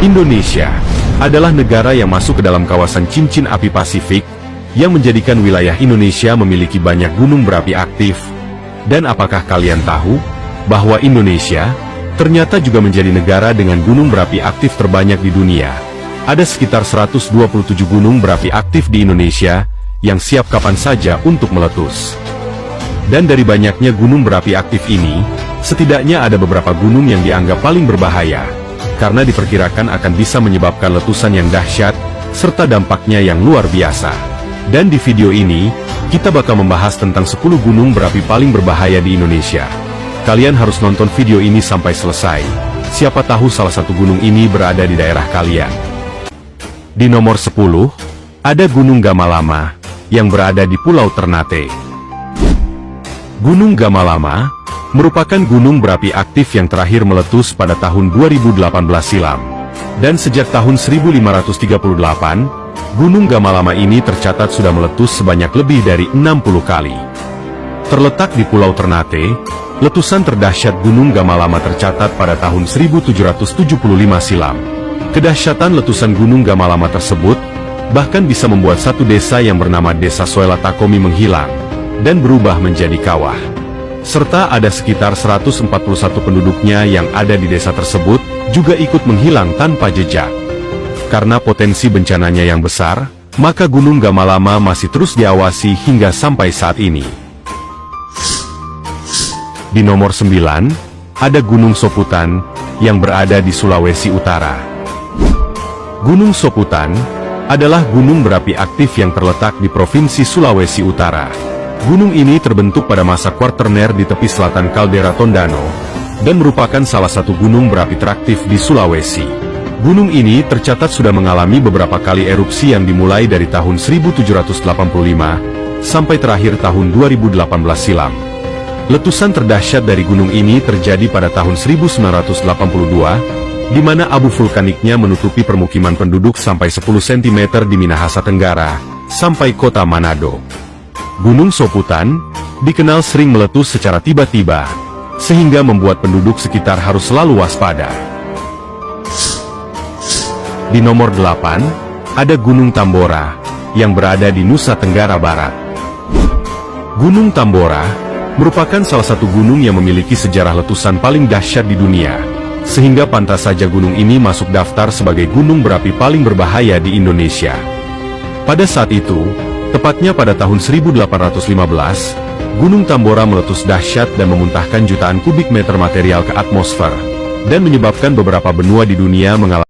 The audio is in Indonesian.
Indonesia adalah negara yang masuk ke dalam kawasan cincin api Pasifik, yang menjadikan wilayah Indonesia memiliki banyak gunung berapi aktif. Dan apakah kalian tahu bahwa Indonesia ternyata juga menjadi negara dengan gunung berapi aktif terbanyak di dunia? Ada sekitar 127 gunung berapi aktif di Indonesia yang siap kapan saja untuk meletus. Dan dari banyaknya gunung berapi aktif ini, setidaknya ada beberapa gunung yang dianggap paling berbahaya, karena diperkirakan akan bisa menyebabkan letusan yang dahsyat, serta dampaknya yang luar biasa. Dan di video ini, kita bakal membahas tentang 10 gunung berapi paling berbahaya di Indonesia. Kalian harus nonton video ini sampai selesai, siapa tahu salah satu gunung ini berada di daerah kalian. Di nomor 10, ada Gunung Gamalama, yang berada di Pulau Ternate. Gunung Gamalama merupakan gunung berapi aktif yang terakhir meletus pada tahun 2018 silam. Dan sejak tahun 1538, Gunung Gamalama ini tercatat sudah meletus sebanyak lebih dari 60 kali. Terletak di Pulau Ternate, letusan terdahsyat Gunung Gamalama tercatat pada tahun 1775 silam. Kedahsyatan letusan Gunung Gamalama tersebut bahkan bisa membuat satu desa yang bernama Desa Soela Takomi menghilang dan berubah menjadi kawah. Serta ada sekitar 141 penduduknya yang ada di desa tersebut juga ikut menghilang tanpa jejak. Karena potensi bencananya yang besar, maka Gunung Gamalama masih terus diawasi hingga sampai saat ini. Di nomor 9, ada Gunung Soputan, yang berada di Sulawesi Utara. Gunung Soputan adalah gunung berapi aktif yang terletak di Provinsi Sulawesi Utara. Gunung ini terbentuk pada masa Kuarterner di tepi selatan kaldera Tondano, dan merupakan salah satu gunung berapi teraktif di Sulawesi. Gunung ini tercatat sudah mengalami beberapa kali erupsi yang dimulai dari tahun 1785, sampai terakhir tahun 2018 silam. Letusan terdahsyat dari gunung ini terjadi pada tahun 1982, di mana abu vulkaniknya menutupi permukiman penduduk sampai 10 cm di Minahasa Tenggara, sampai kota Manado. Gunung Soputan dikenal sering meletus secara tiba-tiba, sehingga membuat penduduk sekitar harus selalu waspada. Di nomor 8, ada Gunung Tambora, yang berada di Nusa Tenggara Barat. Gunung Tambora merupakan salah satu gunung yang memiliki sejarah letusan paling dahsyat di dunia, sehingga pantas saja gunung ini masuk daftar sebagai gunung berapi paling berbahaya di Indonesia. Pada saat itu, tepatnya pada tahun 1815, Gunung Tambora meletus dahsyat dan memuntahkan jutaan kubik meter material ke atmosfer, dan menyebabkan beberapa benua di dunia mengalami